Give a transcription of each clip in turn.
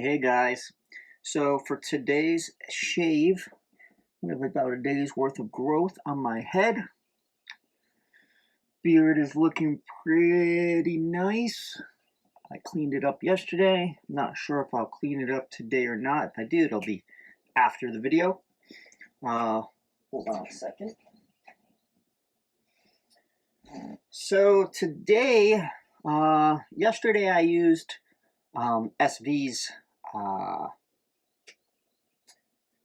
Hey guys, so for today's shave, we have about a day's worth of growth on my head. Beard is looking pretty nice. I cleaned it up yesterday. Not sure if I'll clean it up today or not. If I do, it'll be after the video. Hold on a second. So today, yesterday I used SV's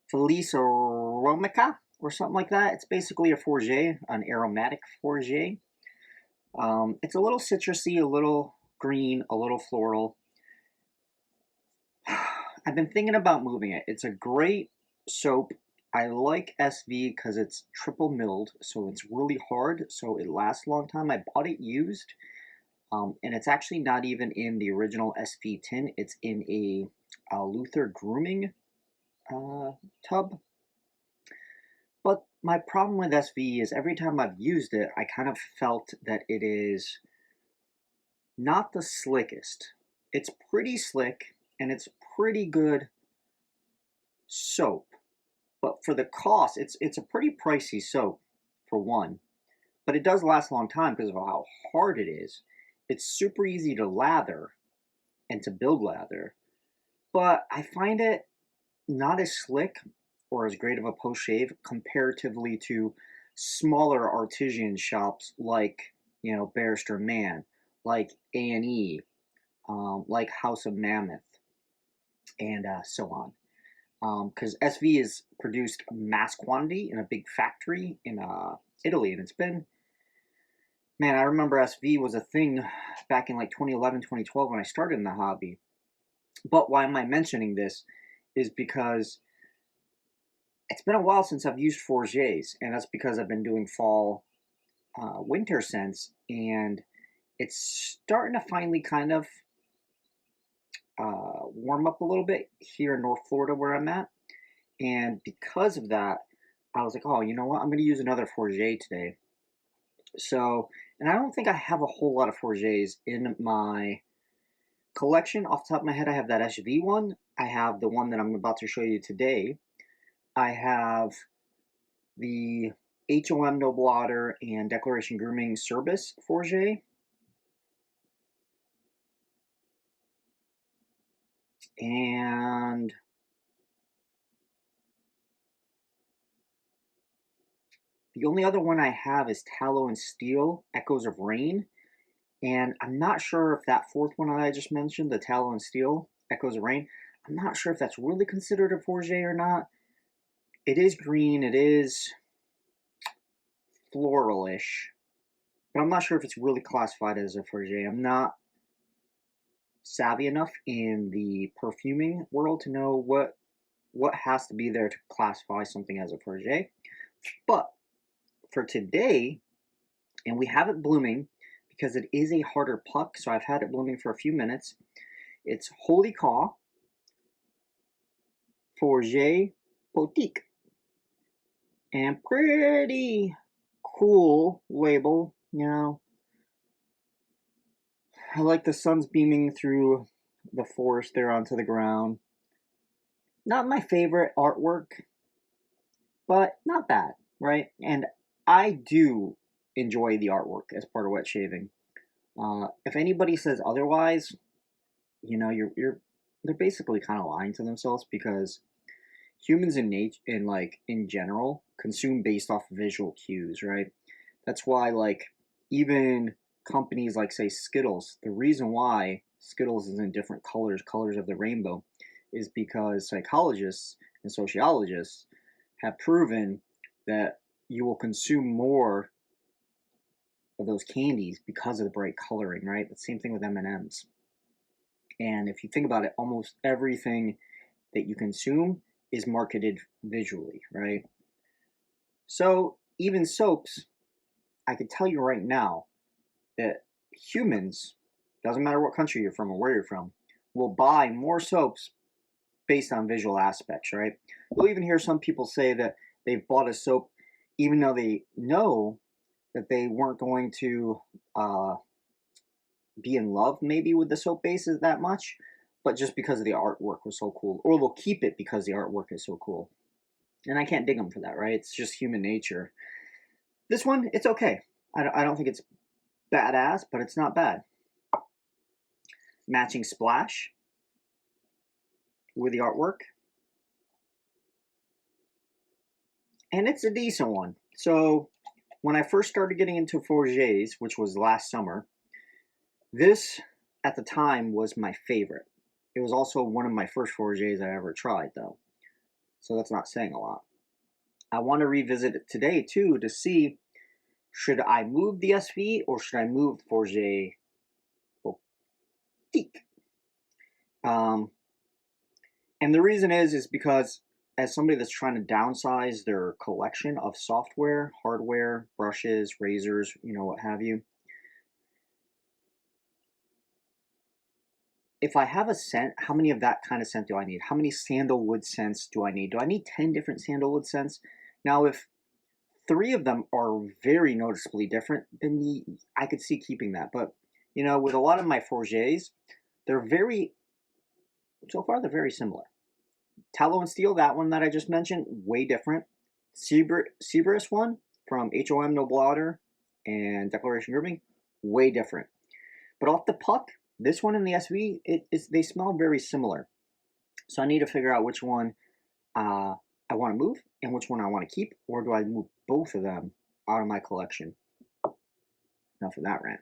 Felice Aromica or something like that. It's basically a Fougere, an aromatic Fougere. It's a little citrusy, a little green, a little floral. I've been thinking about moving it. It's a great soap. I like SV because it's triple milled, so it's really hard, so it lasts a long time. I bought it used, and it's actually not even in the original SV tin. It's in a Luther grooming tub. But my problem with SV is every time I've used it, I kind of felt that it is not the slickest. It's pretty slick and it's pretty good soap. But for the cost, it's a pretty pricey soap for one. But it does last a long time because of how hard it is. It's super easy to lather and to build lather. But I find it not as slick or as great of a post-shave comparatively to smaller artisan shops like, you know, Barrister Man, like A&E, like House of Mammoth, and so on. Because SV is produced mass quantity in a big factory in Italy, and it's been, man, I remember SV was a thing back in like 2011, 2012 when I started in the hobby. But why am I mentioning this is because it's been a while since I've used Fougères, and that's because I've been doing fall, winter scents, and it's starting to finally kind of warm up a little bit here in North Florida where I'm at. And because of that, I was like, oh, you know what? I'm going to use another Fougere today. So, and I don't think I have a whole lot of Fougères in my collection. Off the top of my head, I have that SV one. I have the one that I'm about to show you today. I have the HOM No Blotter and Declaration Grooming Service Fougere. And the only other one I have is Tallow and Steel Echoes of Rain. And I'm not sure if that fourth one I just mentioned, the Tallow and Steel Echoes of Rain, I'm not sure if that's really considered a Fougere or not. It is green, it is floralish, but I'm not sure if it's really classified as a Fougere. I'm not savvy enough in the perfuming world to know what has to be there to classify something as a Fougere. But for today, and we have it blooming because it is a harder puck, so I've had it blooming for a few minutes. It's Holy Caw Fougere Bouquet. And pretty cool label, you know. I like the sun's beaming through the forest there onto the ground. Not my favorite artwork, but not bad, right? And I do enjoy the artwork as part of wet shaving. If anybody says otherwise, you know, they're basically kind of lying to themselves because humans in general consume based off of visual cues, right? That's why, like, even companies like, say, Skittles, the reason why Skittles is in different colors of the rainbow, is because psychologists and sociologists have proven that you will consume more of those candies because of the bright coloring, right? The same thing with M&Ms. And if you think about it, almost everything that you consume is marketed visually, right? So even soaps, I can tell you right now that humans, doesn't matter what country you're from or where you're from, will buy more soaps based on visual aspects, right? You'll even hear some people say that they've bought a soap even though they know that they weren't going to be in love maybe with the soap bases that much, but just because the artwork was so cool. Or they'll keep it because the artwork is so cool. And I can't dig them for that, right? It's just human nature. This one, it's okay. I don't think it's badass, but it's not bad. Matching splash with the artwork. And it's a decent one. So when I first started getting into Fougères, which was last summer, this at the time was my favorite. It was also one of my first Fougères I ever tried, though. So that's not saying a lot. I want to revisit it today, too, to see, should I move the SV or should I move Fougere Bouquet? And the reason is because as somebody that's trying to downsize their collection of software, hardware, brushes, razors, you know, what have you, if I have a scent, how many of that kind of scent do I need? How many sandalwood scents do I need? Do I need 10 different sandalwood scents? Now, if 3 of them are very noticeably different, then I could see keeping that. But, you know, with a lot of my Fougères, they're very, so far they're very similar. Tallow and Steel, that one that I just mentioned, way different. Cerberus one from HOM No Blotter and Declaration Grooming, way different. But off the puck, this one and the SV, they smell very similar. So I need to figure out which one I want to move and which one I want to keep, or do I move both of them out of my collection? Enough of that rant.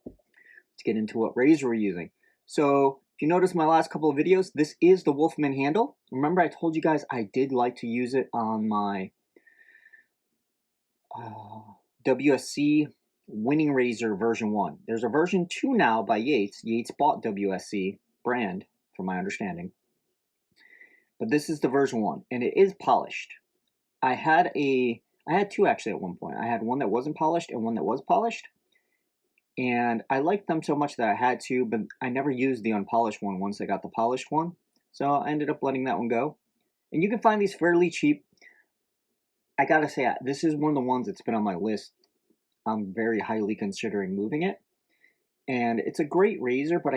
Let's get into what razor we're using. So if you notice my last couple of videos, this is the Wolfman handle. Remember I told you guys I did like to use it on my WSC Winning Razor version 1. There's a version 2 now by Yates. Yates bought WSC brand, from my understanding. But this is the version 1, and it is polished. I had 2 actually at one point. I had one that wasn't polished and one that was polished. And I liked them so much that I had to, but I never used the unpolished one once I got the polished one. So I ended up letting that one go. And you can find these fairly cheap. I gotta say, this is one of the ones that's been on my list. I'm very highly considering moving it. And it's a great razor, but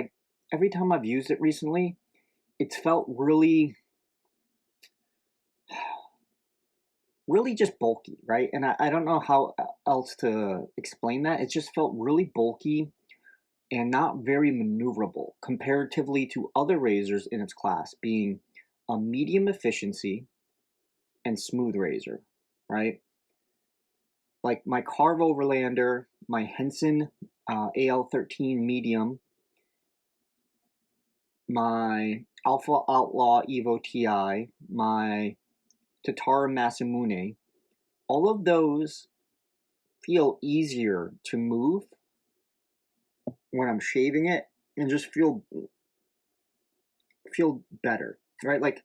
every time I've used it recently, it's felt really just bulky, right? And I don't know how else to explain that. It just felt really bulky and not very maneuverable comparatively to other razors in its class, being a medium efficiency and smooth razor, right? Like my Carve Overlander, my Henson AL13 medium, my Alpha Outlaw Evo TI, my Tatara Masamune, all of those feel easier to move when I'm shaving it and just feel better, right? Like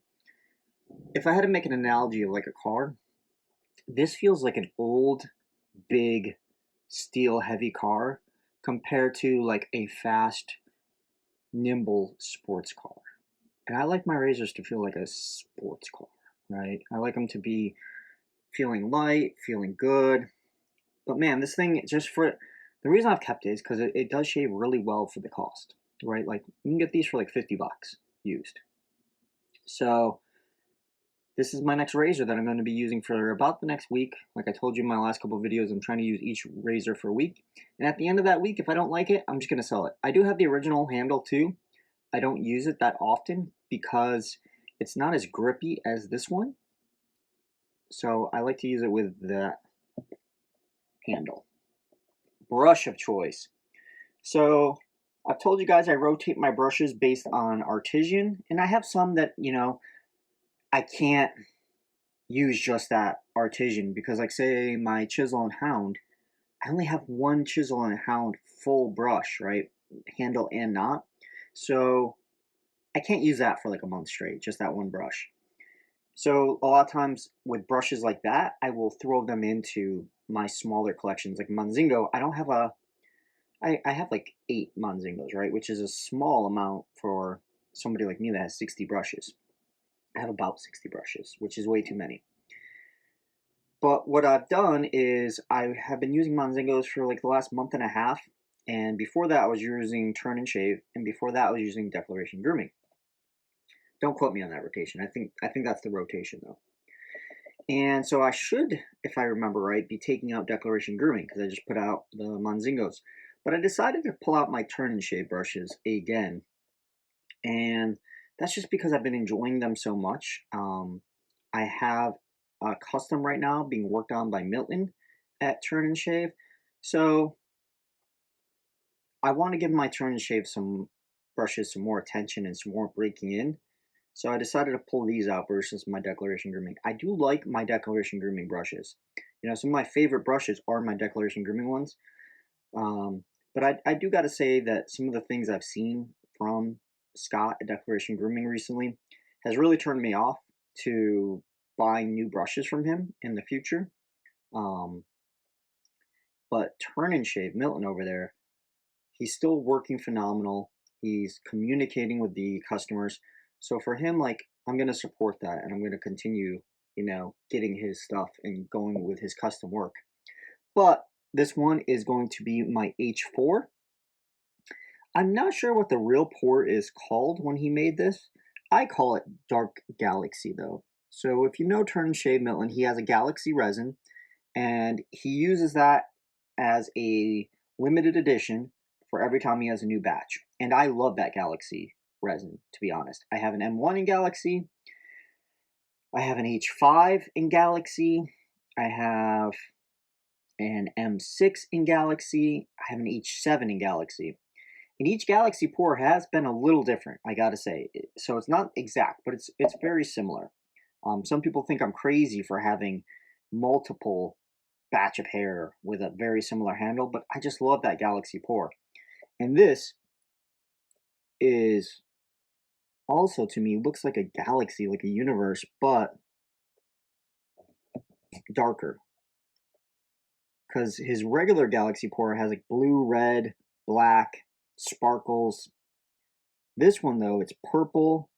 if I had to make an analogy of like a car, this feels like an old, big, steel heavy car compared to like a fast, nimble sports car. And I like my razors to feel like a sports car, right? I like them to be feeling light, feeling good. But man, this thing, the reason I've kept it is because it does shave really well for the cost, right? Like you can get these for like 50 bucks used. So this is my next razor that I'm going to be using for about the next week. Like I told you in my last couple of videos, I'm trying to use each razor for a week. And at the end of that week, if I don't like it, I'm just going to sell it. I do have the original handle too. I don't use it that often because it's not as grippy as this one. So I like to use it with that handle. Brush of choice. So I've told you guys I rotate my brushes based on artisan, and I have some that, you know, I can't use just that artisan because, like, say my Chisel and Hound, I only have one Chisel and Hound full brush, right? Handle and knot. So I can't use that for like a month straight, just that one brush. So a lot of times with brushes like that, I will throw them into my smaller collections. Like Mozingo, I don't have I have like 8 Mozingos, right? Which is a small amount for somebody like me that has 60 brushes. I have about 60 brushes, which is way too many. But what I've done is I have been using Mozingos for like the last month and a half. And before that, I was using Turn and Shave. And before that, I was using Declaration Grooming. Don't quote me on that rotation. I think that's the rotation though. And so I should, if I remember right, be taking out declaration grooming because I just put out the Mozingos. But I decided to pull out my turn and shave brushes again. And that's just because I've been enjoying them so much. I have a custom right now being worked on by Milton at Turn and Shave. So I want to give my Turn and Shave some brushes some more attention and some more breaking in. So I decided to pull these out versus my declaration grooming. I do like my declaration grooming brushes. You know, some of my favorite brushes are my declaration grooming ones. But I do got to say that some of the things I've seen from Scott at Declaration Grooming recently has really turned me off to buying new brushes from him in the future. But Turn and Shave, Milton over there, he's still working phenomenal. He's communicating with the customers. So for him, like, I'm going to support that and I'm going to continue, you know, getting his stuff and going with his custom work. But this one is going to be my H4. I'm not sure what the real pour is called when he made this. I call it Dark Galaxy though. So if you know Turn and Shave Milton, he has a Galaxy resin and he uses that as a limited edition for every time he has a new batch. And I love that Galaxy resin, to be honest. I have an M1 in Galaxy. I have an H5 in Galaxy. I have an M6 in Galaxy. I have an H7 in Galaxy. And each Galaxy pour has been a little different, I gotta say. So it's not exact, but it's very similar. Some people think I'm crazy for having multiple batch of hair with a very similar handle, but I just love that Galaxy pour. And this is also, to me, looks like a galaxy, like a universe, but darker. Because his regular Galaxy pour has like blue, red, black, sparkles. This one, though, it's purple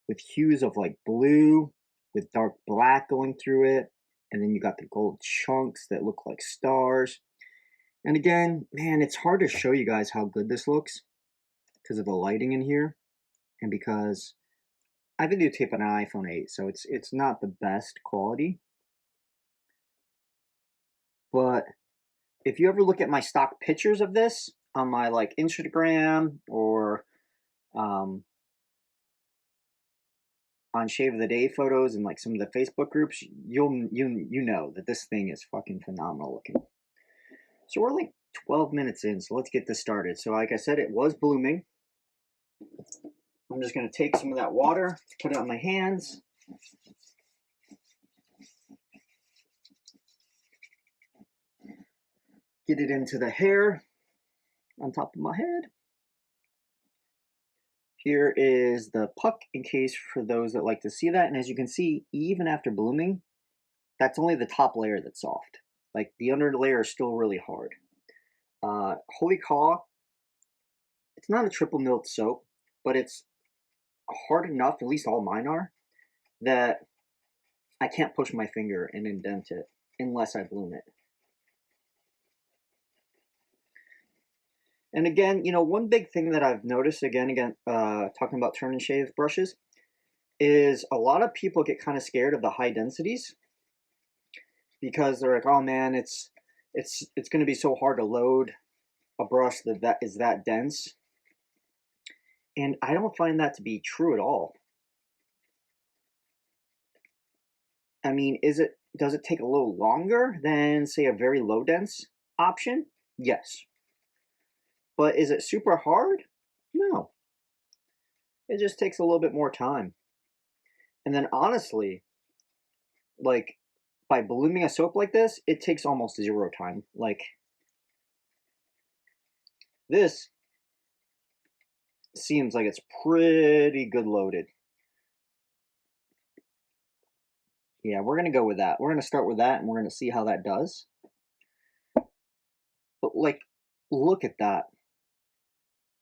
with hues of like blue with dark black going through it. And then you got the gold chunks that look like stars. And again, man, it's hard to show you guys how good this looks because of the lighting in here and because I videotape an iPhone 8, so it's not the best quality. But if you ever look at my stock pictures of this on my like Instagram or on Shave of the Day photos and like some of the Facebook groups, you know that this thing is fucking phenomenal looking. So we're like 12 minutes in, so let's get this started. So like I said, it was blooming. I'm just going to take some of that water, put it on my hands. Get it into the hair on top of my head. Here is the puck in case for those that like to see that. And as you can see, even after blooming, that's only the top layer that's soft. Like the under layer is still really hard. Holy Caw, it's not a triple milled soap, but it's hard enough, at least all mine are, that I can't push my finger and indent it unless I bloom it. And again, you know, one big thing that I've noticed, again, talking about turn and shave brushes, is a lot of people get kind of scared of the high densities because they're like, oh man, it's going to be so hard to load a brush that is that dense. And I don't find that to be true at all. I mean, does it take a little longer than, say, a very low dense option? Yes. But is it super hard? No. It just takes a little bit more time. And then honestly, like by blooming a soap like this, it takes almost 0 time. Like this seems like it's pretty good loaded. Yeah, we're going to go with that. We're going to start with that and we're going to see how that does. But like, look at that.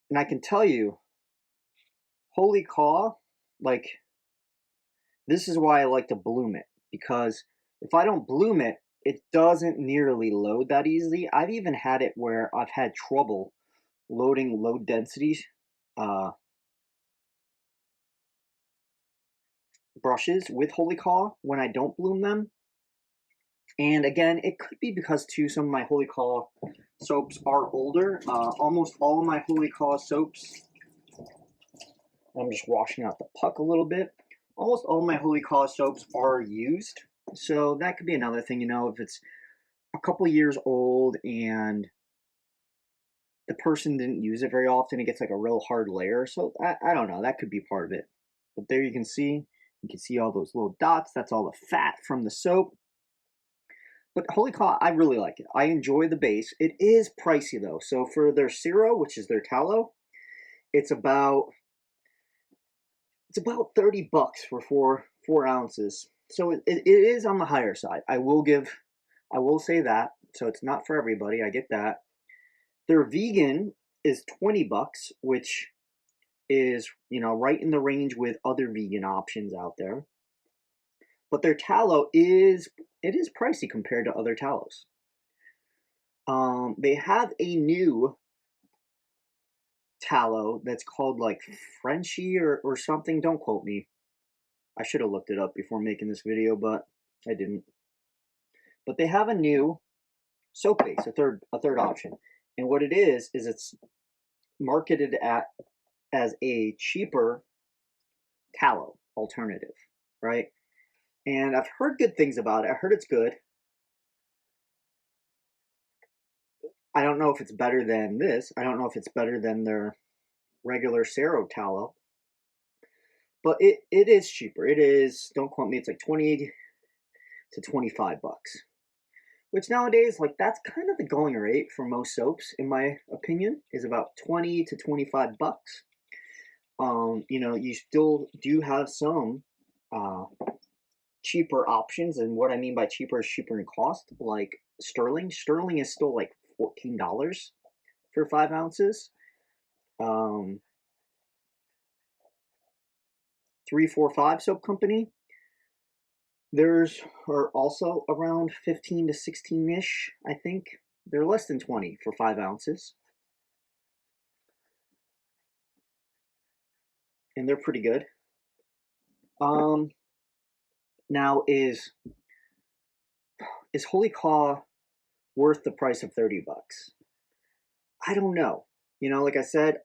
And I can tell you, holy caw, like, this is why I like to bloom it. Because if I don't bloom it, it doesn't nearly load that easily. I've even had it where I've had trouble loading low densities brushes with Holy Caw when I don't bloom them. And again, it could be because too some of my Holy Caw soaps are older. Almost all of my Holy Caw soaps, I'm just washing out the puck a little bit. Almost all my Holy Caw soaps are used. So that could be another thing, you know, if it's a couple years old and the person didn't use it very often, it gets like a real hard layer. So I don't know, that could be part of it. But there you can see all those little dots. That's all the fat from the soap. But Holy Caw, I really like it. I enjoy the base. It is pricey though. So for their Cero, which is their tallow, it's about 30 bucks for four ounces. So it is on the higher side. I will say that. So it's not for everybody. I get that. Their vegan is 20 bucks, which is, you know, right in the range with other vegan options out there. But their tallow is pricey compared to other tallows. They have a new tallow that's called like Frenchy or something. Don't quote me. I should have looked it up before making this video, but I didn't. But they have a new soap base, a third option. And what it is it's marketed as a cheaper tallow alternative, right? And I've heard good things about it. I heard it's good. I don't know if it's better than this. I don't know if it's better than their regular Cero tallow. But it is cheaper. It is, don't quote me, it's like 20 to 25 bucks. Which nowadays, like, that's kind of the going rate for most soaps, in my opinion, is about 20 to 25 bucks. You know, you still do have some cheaper options, and what I mean by cheaper is cheaper in cost, like Sterling. Sterling is still like $14 for 5 ounces. 345 Soap Company, theirs are also around 15 to 16-ish, I think. They're less than 20 for 5 ounces. And they're pretty good. Now is Holy Caw worth the price of 30 bucks? I don't know. You know, like I said,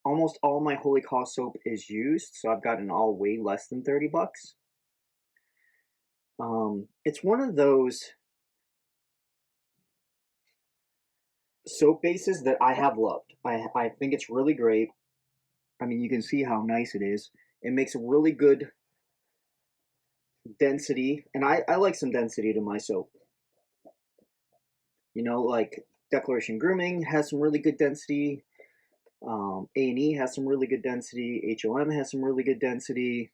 almost all my Holy Caw soap is used, so I've gotten all way less than 30 bucks. It's one of those soap bases that I have loved. I think it's really great. I mean, you can see how nice it is. It makes a really good density, and I like some density to my soap. You know, like Declaration Grooming has some really good density. A&E has some really good density. HOM has some really good density.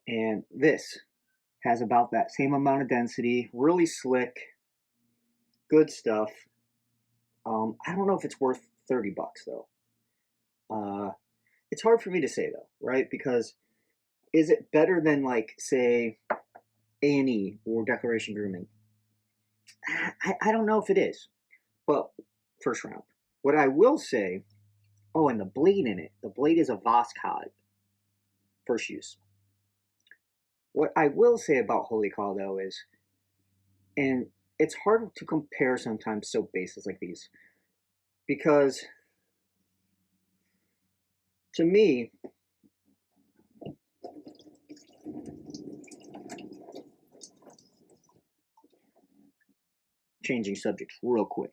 And this has about that same amount of density. Really slick. Good stuff. I don't know if it's worth 30 bucks though. It's hard for me to say though, right? Because is it better than, like, say, A&E or Declaration Grooming? I don't know if it is. But first round. What I will say, oh, and the blade in it. The blade is a Voskhod. First use. What I will say about Holy Caw though is, and it's hard to compare sometimes soap bases like these, because to me, changing subjects real quick.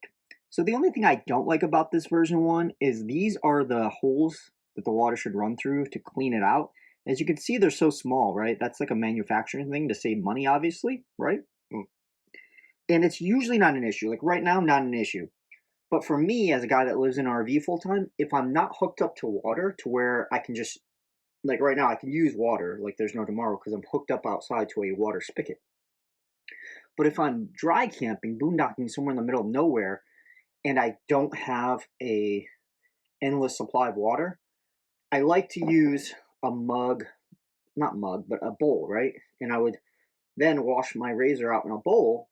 So the only thing I don't like about this version 1 is these are the holes that the water should run through to clean it out. As you can see, they're so small, right? That's like a manufacturing thing to save money, obviously, right? And it's usually not an issue. Like right now, not an issue. But for me, as a guy that lives in an RV full time, if I'm not hooked up to water to where I can just, like right now, I can use water like there's no tomorrow because I'm hooked up outside to a water spigot. But if I'm dry camping, boondocking somewhere in the middle of nowhere, and I don't have a endless supply of water, I like to use a mug, not mug, but a bowl, right? And I would then wash my razor out in a bowl.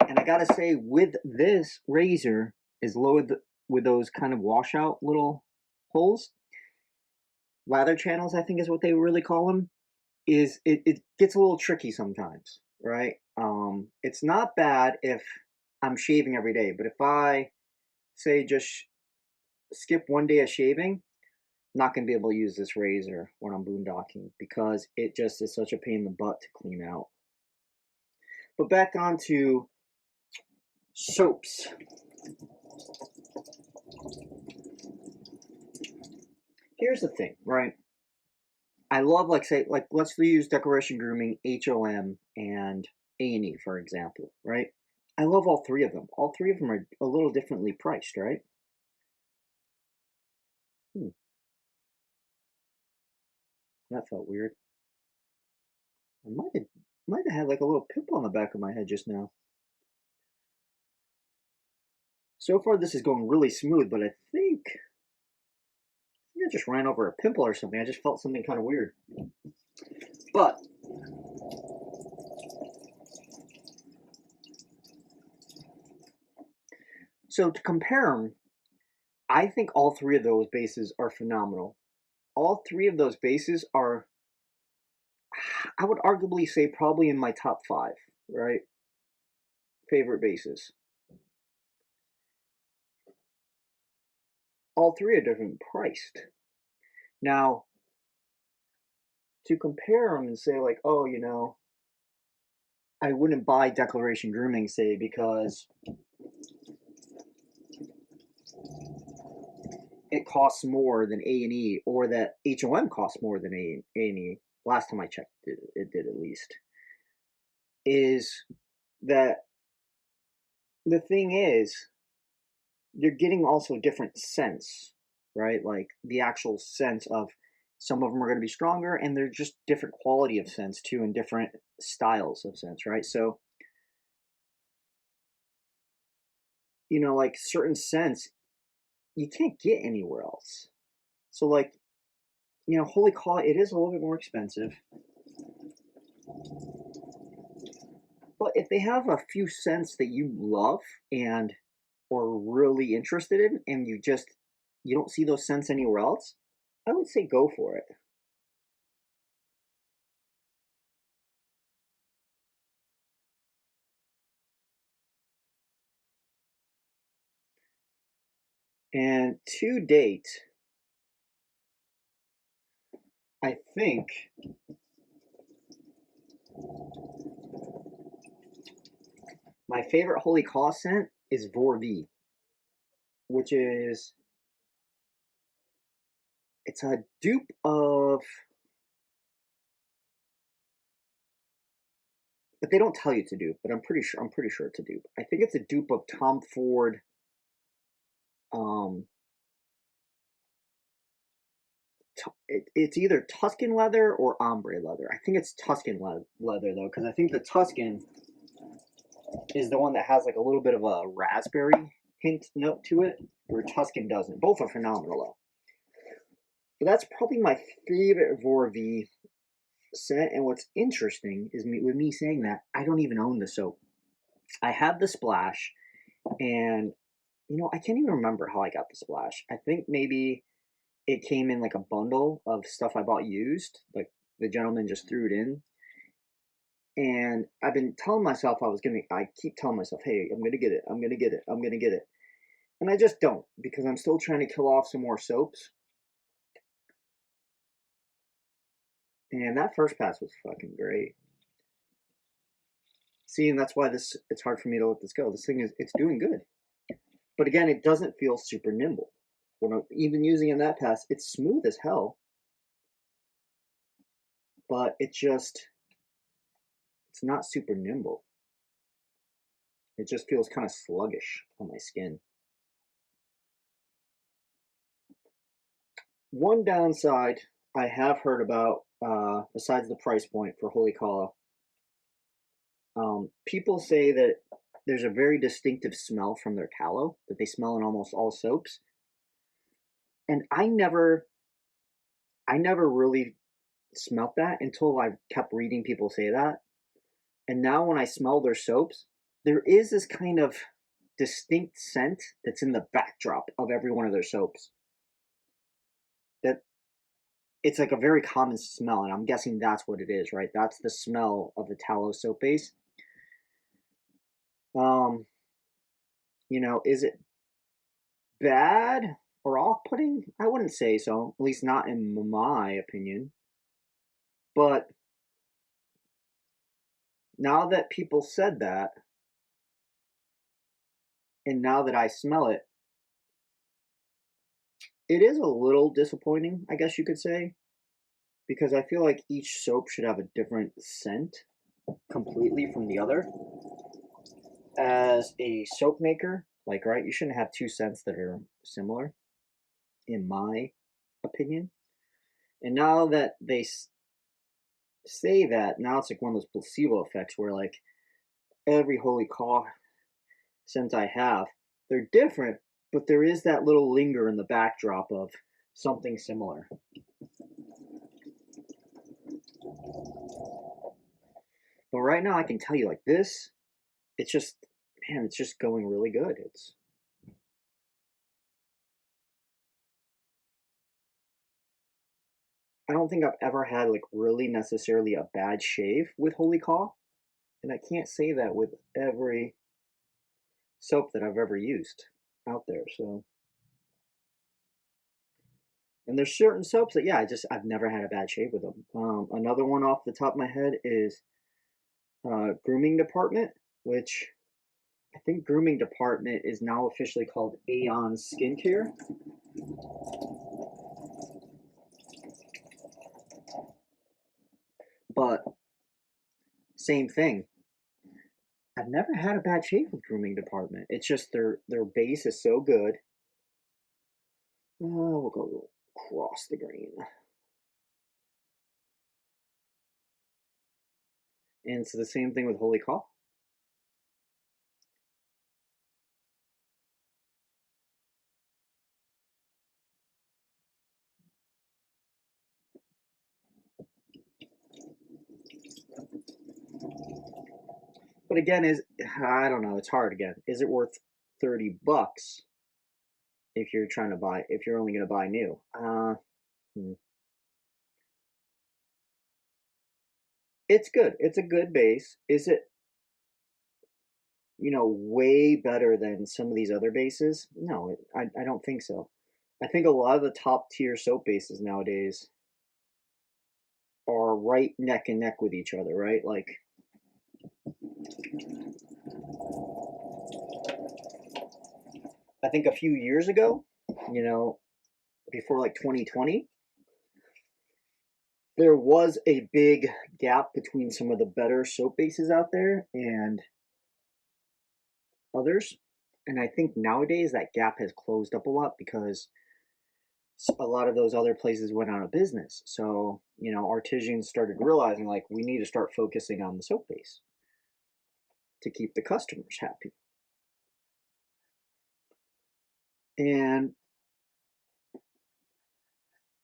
And I gotta say, with this razor, as low with those kind of washout little holes, lather channels, I think is what they really call them, is it gets a little tricky sometimes, right? It's not bad if I'm shaving every day, but if I say just skip one day of shaving, I'm not going to be able to use this razor when I'm boondocking because it just is such a pain in the butt to clean out. But back on to soaps. Here's the thing, right? I love, like, say, like, let's use Declaration Grooming, HOM, and A&E, for example, right? I love all three of them. All three of them are a little differently priced, right? That felt weird. I might have had like a little pimple on the back of my head just now. So far, this is going really smooth, but I think I just ran over a pimple or something. I just felt something kind of weird. But so to compare them, I think all three of those bases are phenomenal. All three of those bases are, I would arguably say, probably in my top 5, right? Favorite bases. All three are different priced. Now, to compare them and say like, oh, I wouldn't buy Declaration Grooming, say, because it costs more than A&E, or that HOM costs more than A&E. Last time I checked, it did at least. Is that the thing is, you're getting also different scents, right? Like the actual sense of some of them are going to be stronger, and they're just different quality of scents too, and different styles of scents, right? So, like certain scents you can't get anywhere else. So, like, Holy Call, it is a little bit more expensive. But if they have a few scents that you love and are really interested in, and you don't see those scents anywhere else, I would say go for it. And to date, I think my favorite Holy Call scent is Vorvi, which is it's a dupe of, but they don't tell you to dupe, but I'm pretty sure it's a dupe. I think it's a dupe of Tom Ford. Um, it's either Tuscan leather or ombre leather. I think it's Tuscan leather though, because I think the Tuscan is the one that has like a little bit of a raspberry hint note to it, where Tuscan doesn't. Both are phenomenal though. But that's probably my favorite Vorvi scent. And what's interesting is with me saying that, I don't even own the soap. I have the Splash, and I can't even remember how I got the Splash. I think maybe it came in like a bundle of stuff I bought used. Like the gentleman just threw it in. And I've been telling myself I keep telling myself, hey, I'm going to get it. I'm going to get it. I'm going to get it. And I just don't, because I'm still trying to kill off some more soaps. And that first pass was fucking great. See, and that's why it's hard for me to let this go. This thing it's doing good. But again, it doesn't feel super nimble. When I'm even using in that pass, it's smooth as hell. But it's not super nimble. It just feels kind of sluggish on my skin. One downside I have heard about, besides the price point for Holy Call, people say that there's a very distinctive smell from their tallow that they smell in almost all soaps. And I never really smelt that until I kept reading people say that. And now when I smell their soaps, there is this kind of distinct scent that's in the backdrop of every one of their soaps. That it's like a very common smell, and I'm guessing that's what it is, right? That's the smell of the tallow soap base. Um, is it bad or off-putting? I wouldn't say so, at least not in my opinion. But now that people said that, and now that I smell it, it is a little disappointing, I guess you could say, because I feel like each soap should have a different scent completely from the other. As a soap maker, like, right, you shouldn't have two scents that are similar, in my opinion. And now that they say that, now it's like one of those placebo effects where, like, every holy cow scent I have, they're different, but there is that little linger in the backdrop of something similar. But right now, I can tell you, like, this, it's just, man, it's just going really good. I don't think I've ever had, like, really necessarily a bad shave with Holy Caw, and I can't say that with every soap that I've ever used out there. So, and there's certain soaps that, yeah, I've never had a bad shave with them. Another one off the top of my head is Grooming Department, which I think Grooming Department is now officially called Aeon Skincare. But same thing. I've never had a bad shave with Grooming Department. It's just their base is so good. We'll go across the grain. And it's the same thing with Holy Caw. But again, I don't know, it's hard again. Is it worth $30 if you're trying to buy if you're only gonna buy new? Hmm. It's good. It's a good base. Is it, way better than some of these other bases? No, I don't think so. I think a lot of the top tier soap bases nowadays are right neck and neck with each other, right? Like, I think a few years ago, you know, before like 2020, there was a big gap between some of the better soap bases out there and others. And I think nowadays that gap has closed up a lot because a lot of those other places went out of business. So, artisans started realizing like we need to start focusing on the soap base to keep the customers happy. And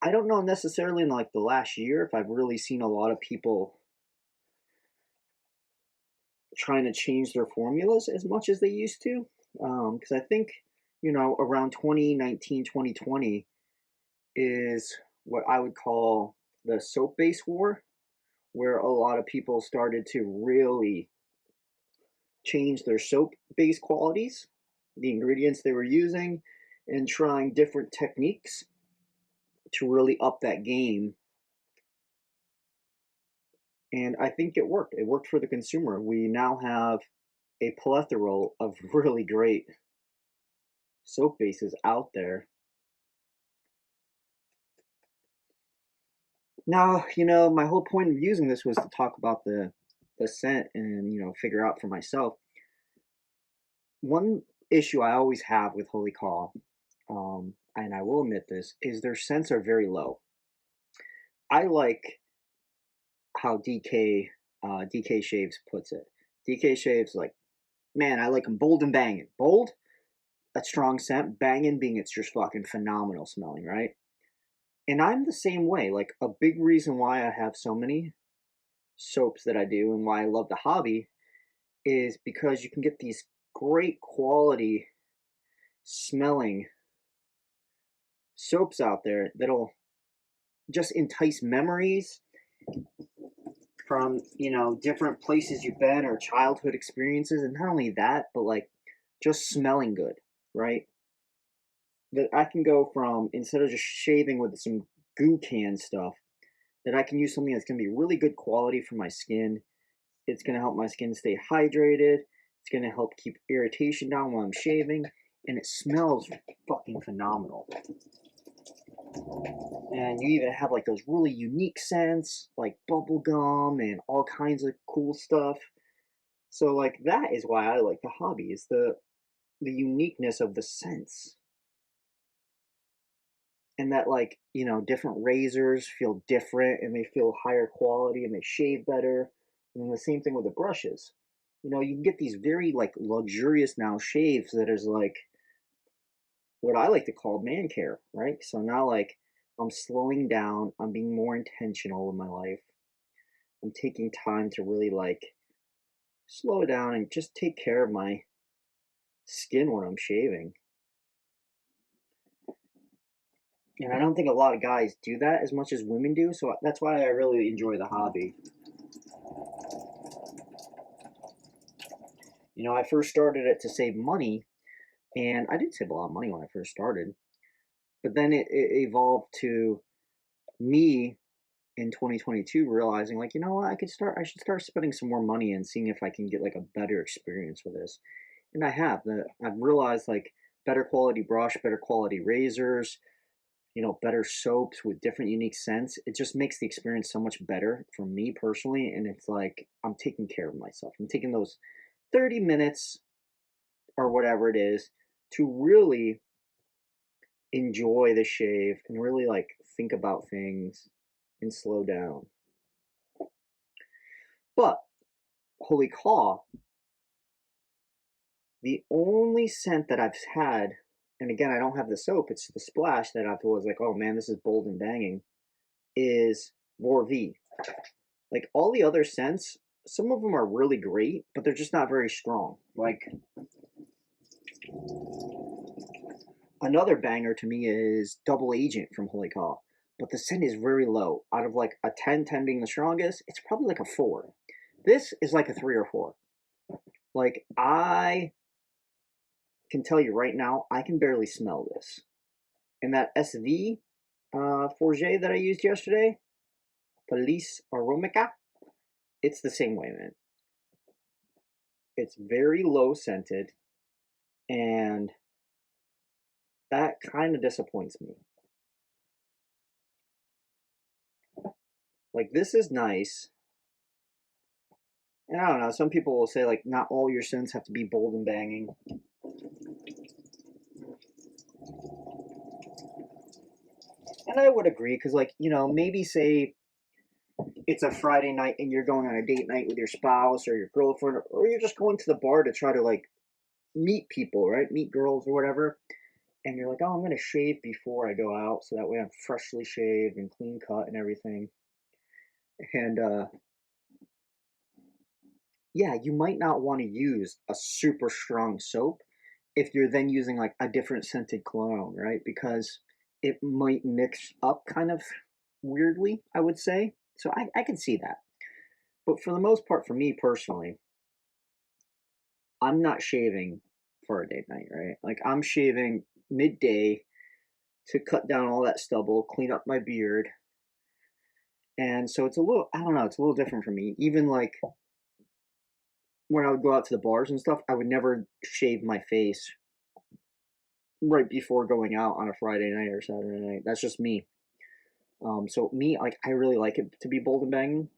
I don't know necessarily in like the last year if I've really seen a lot of people trying to change their formulas as much as they used to. Because I think, around 2019, 2020 is what I would call the soap base war, where a lot of people started to really change their soap base qualities, the ingredients they were using, and trying different techniques to really up that game. And I think it worked. It worked for the consumer. We now have a plethora of really great soap bases out there. Now, my whole point of using this was to talk about the scent and, figure out for myself. One issue I always have with Holy Call, and I will admit this, is their scents are very low. I like how DK Shaves puts it. DK Shaves, like, man, I like them bold and banging. Bold, a strong scent. Banging being it's just fucking phenomenal smelling, right? And I'm the same way. Like, a big reason why I have so many soaps that I do and why I love the hobby is because you can get these great quality smelling soaps out there that'll just entice memories from, you know, different places you've been or childhood experiences. And not only that, but like just smelling good, right? That I can go from, instead of just shaving with some goo can stuff, that I can use something that's going to be really good quality for my skin. It's going to help my skin stay hydrated. It's going to help keep irritation down while I'm shaving. And it smells fucking phenomenal. And you even have like those really unique scents, like bubble gum and all kinds of cool stuff. So like that is why I like the hobby, is the uniqueness of the scents. And that, like, you know, different razors feel different and they feel higher quality and they shave better. And then the same thing with the brushes. You know, you can get these very like luxurious now shaves that is like what I like to call man care, right? So now like I'm slowing down, I'm being more intentional in my life. I'm taking time to really like slow down and just take care of my skin when I'm shaving. And I don't think a lot of guys do that as much as women do, so that's why I really enjoy the hobby. You know, I first started it to save money, and I did save a lot of money when I first started. But then it evolved to me in 2022 realizing, like, you know what, I should start spending some more money and seeing if I can get like a better experience with this. And I've realized like better quality brush, better quality razors, you know, better soaps with different unique scents. It just makes the experience so much better for me personally. And it's like I'm taking care of myself. I'm taking those 30 minutes or whatever it is to really enjoy the shave and really like think about things and slow down. But holy caw, the only scent that I've had, and again, I don't have the soap, it's the splash that I was like, oh man, this is bold and banging, is Vorv. Like all the other scents, some of them are really great, but they're just not very strong. Like another banger to me is Double Agent from Holy Caw, but the scent is very low. Out of like a 10, 10 being the strongest, it's probably like a 4. This is like a 3 or 4. Like I can tell you right now, I can barely smell this. And that SV Fougere that I used yesterday, Police Aromica, it's the same way, man. It's very low scented, and that kind of disappoints me. Like, this is nice. And I don't know, some people will say, like, not all your scents have to be bold and banging. And I would agree, because, like, you know, maybe say it's a Friday night and you're going on a date night with your spouse or your girlfriend, or you're just going to the bar to try to, like, meet people, right? Meet girls or whatever. And you're like, oh, I'm going to shave before I go out, so that way I'm freshly shaved and clean cut and everything. And, yeah, you might not want to use a super strong soap if you're then using like a different scented cologne, right? Because it might mix up kind of weirdly, I would say. So I can see that. But for the most part, for me personally, I'm not shaving for a date night, right? Like I'm shaving midday to cut down all that stubble, clean up my beard. And so it's a little, I don't know, it's a little different for me. Even like when I would go out to the bars and stuff, I would never shave my face right before going out on a Friday night or Saturday night. That's just me. So me, like, I really like it to be bold and banging.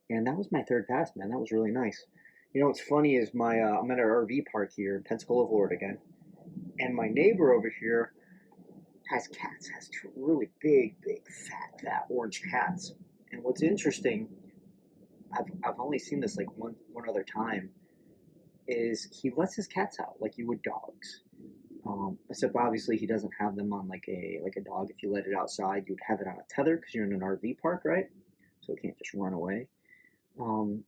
And that was my third pass, man. That was really nice. You know what's funny is I'm at an RV park here in Pensacola, Florida again, and my neighbor over here has cats. Has two really big, big, fat orange cats. And what's interesting, I've only seen this like one other time, is he lets his cats out like you would dogs. Except obviously he doesn't have them on like a dog. If you let it outside, you'd have it on a tether because you're in an RV park, right? So it can't just run away. Um,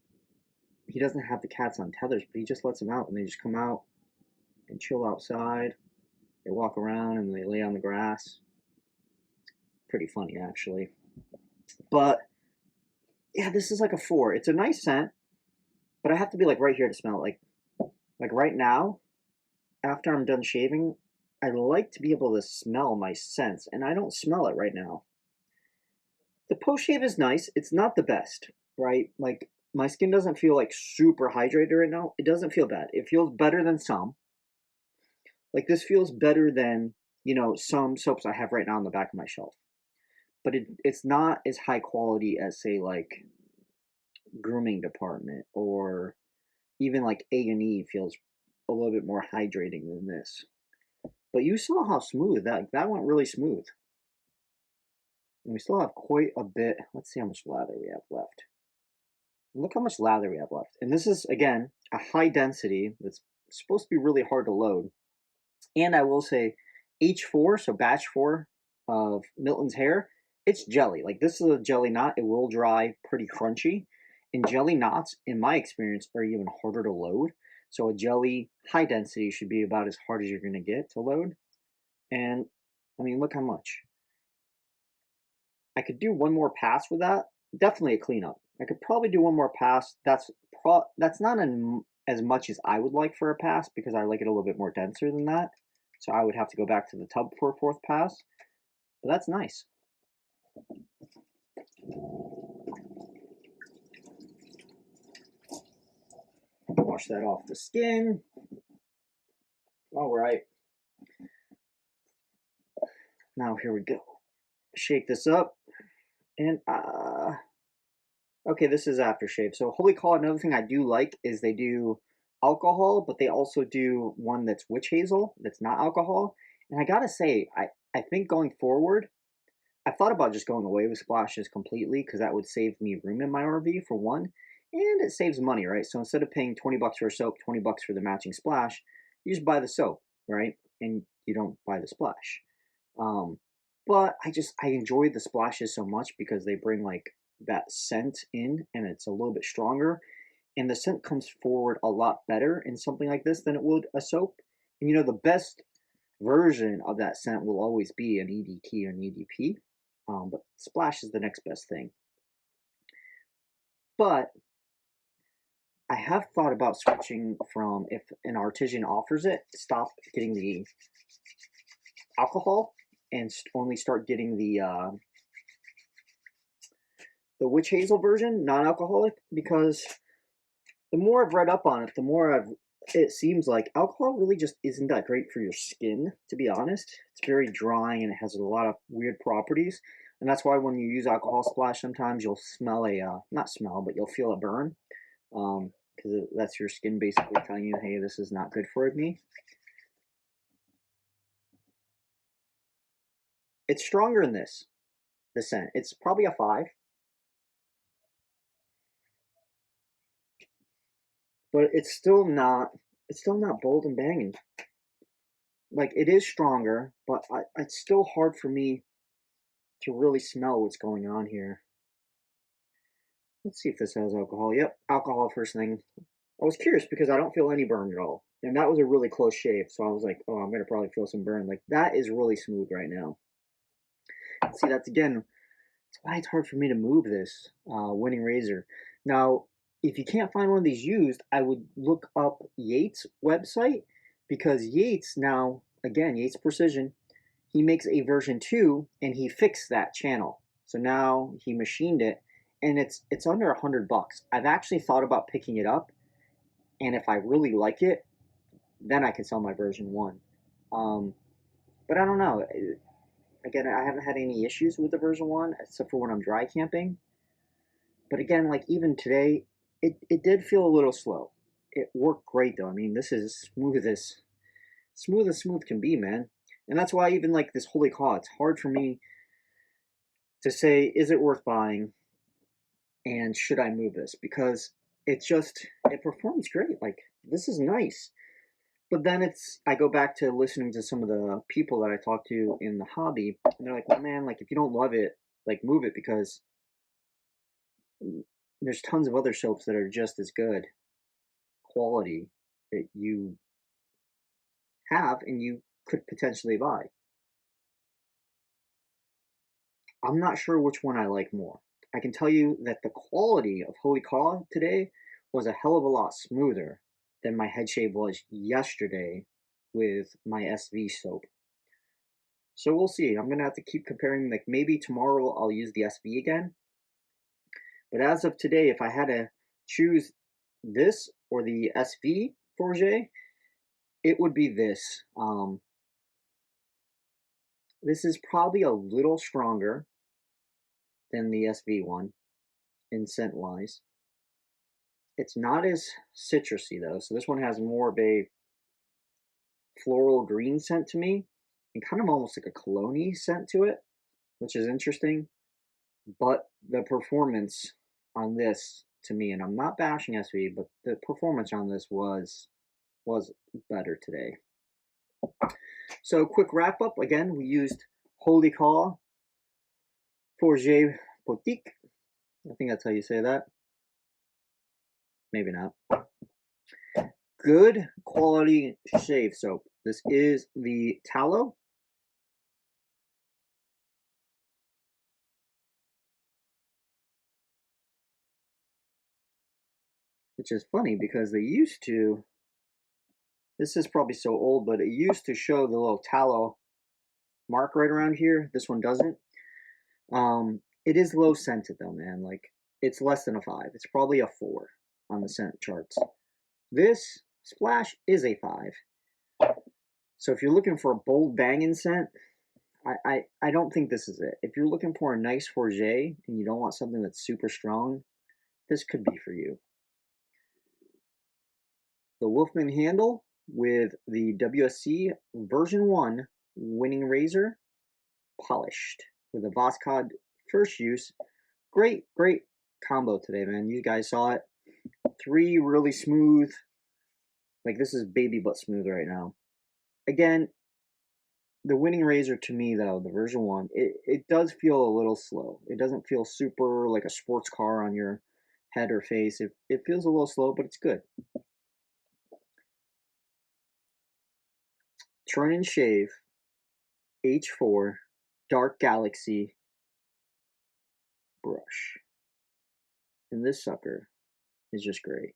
he doesn't have the cats on tethers, but he just lets them out, and they just come out and chill outside. They walk around and they lay on the grass. pretty funny actually. But yeah, this is like a 4. It's a nice scent, but I have to be like right here to smell it. Like right now, after I'm done shaving, I like to be able to smell my scents, and I don't smell it right now. The post shave is nice. It's not the best, right? Like my skin doesn't feel like super hydrated right now. It doesn't feel bad. It feels better than some. Like this feels better than, you know, some soaps I have right now on the back of my shelf. But it's not as high quality as say like grooming department or even like A&E feels a little bit more hydrating than this. But you saw how smooth that went really smooth. And we still have quite a bit. Let's see how much lather we have left. Look how much lather we have left. And this is, again, a high density that's supposed to be really hard to load. And I will say, H4, so batch 4 of Milton's hair, it's jelly. Like this is a jelly knot. It will dry pretty crunchy. And jelly knots, in my experience, are even harder to load. So a jelly high density should be about as hard as you're going to get to load. And I mean, look how much. I could do one more pass with that. Definitely a cleanup. I could probably do one more pass. That's not as much as I would like for a pass because I like it a little bit more denser than that. So I would have to go back to the tub for a 4th pass. But that's nice. Wash that off the skin. All right. Now here we go. Shake this up. And okay, this is aftershave. So Holy Call, another thing I do like is they do alcohol, but they also do one that's witch hazel, that's not alcohol. And I gotta say, I think going forward, I thought about just going away with splashes completely because that would save me room in my RV for one, and it saves money, right? So instead of paying 20 bucks for a soap, 20 bucks for the matching splash, you just buy the soap, right? And you don't buy the splash. But I enjoy the splashes so much because they bring like that scent in and it's a little bit stronger. And the scent comes forward a lot better in something like this than it would a soap. And you know, the best version of that scent will always be an EDT or an EDP. But splash is the next best thing. But I have thought about switching from, if an artisan offers it, stop getting the alcohol and only start getting the witch hazel version, non-alcoholic, because the more I've read up on it, the more it seems like alcohol really just isn't that great for your skin, to be honest. It's very drying and it has a lot of weird properties. And that's why when you use alcohol splash, sometimes you'll smell not smell, but you'll feel a burn. Because that's your skin basically telling you, hey, this is not good for me. It's stronger in this, the scent. It's probably a 5. But it's still not bold and banging. Like it is stronger, but it's still hard for me to really smell what's going on here. Let's see if this has alcohol. Yep, alcohol first thing. I was curious because I don't feel any burn at all. And that was a really close shave, so I was like, oh, I'm going to probably feel some burn. Like, that is really smooth right now. See, that's why it's hard for me to move this winning razor. Now, if you can't find one of these used, I would look up Yates' website because Yates now, again, Yates Precision, he makes a version 2 and he fixed that channel. So now he machined it and it's under $100. I've actually thought about picking it up, and if I really like it, then I can sell my version 1. But I don't know. Again, I haven't had any issues with the version 1 except for when I'm dry camping. But again, like even today, it did feel a little slow. It worked great though. I mean, this is smooth as smooth can be, man. And that's why even like this Holy Caw, it's hard for me to say, is it worth buying and should I move this? Because it performs great. Like this is nice. But then I go back to listening to some of the people that I talk to in the hobby, and they're like, well, man, like if you don't love it, like move it because there's tons of other soaps that are just as good quality that you have and you could potentially buy. I'm not sure which one I like more. I can tell you that the quality of Holy Caw today was a hell of a lot smoother than my head shave was yesterday with my SV soap. So we'll see. I'm gonna have to keep comparing. Like maybe tomorrow I'll use the SV again. But as of today, if I had to choose this or the SV Fougere, it would be this. This is probably a little stronger than the SV one in scent wise. It's not as citrusy though, so this one has more of a floral green scent to me, and kind of almost like a cologne scent to it, which is interesting. But the performance on this to me, and I'm not bashing SV, but the performance on this was better today. So quick wrap up. Again, we used Holy Caw Fougere Bouquet. I think that's how you say that. Maybe not. Good quality shave soap. This is the tallow. Which is funny because they used to, this is probably so old, but it used to show the little tallow mark right around here. This one doesn't. It is low scented though, man. Like it's less than a 5. It's probably a 4 on the scent charts. This splash is a 5. So if you're looking for a bold banging scent, I don't think this is it. If you're looking for a nice Fougere and you don't want something that's super strong, this could be for you. The Wolfman handle with the WSC version 1 winning razor, polished with a Voskhod first use. Great combo today, man. You guys saw it. 3 really smooth, like this is baby butt smooth right now. Again, the winning razor to me though, the version 1, it does feel a little slow. It doesn't feel super like a sports car on your head or face. It feels a little slow, but it's good. Turn and Shave H4 Dark Galaxy brush. And this sucker is just great.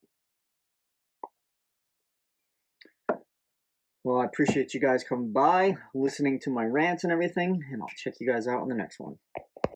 Well, I appreciate you guys coming by, listening to my rants and everything, and I'll check you guys out on the next one.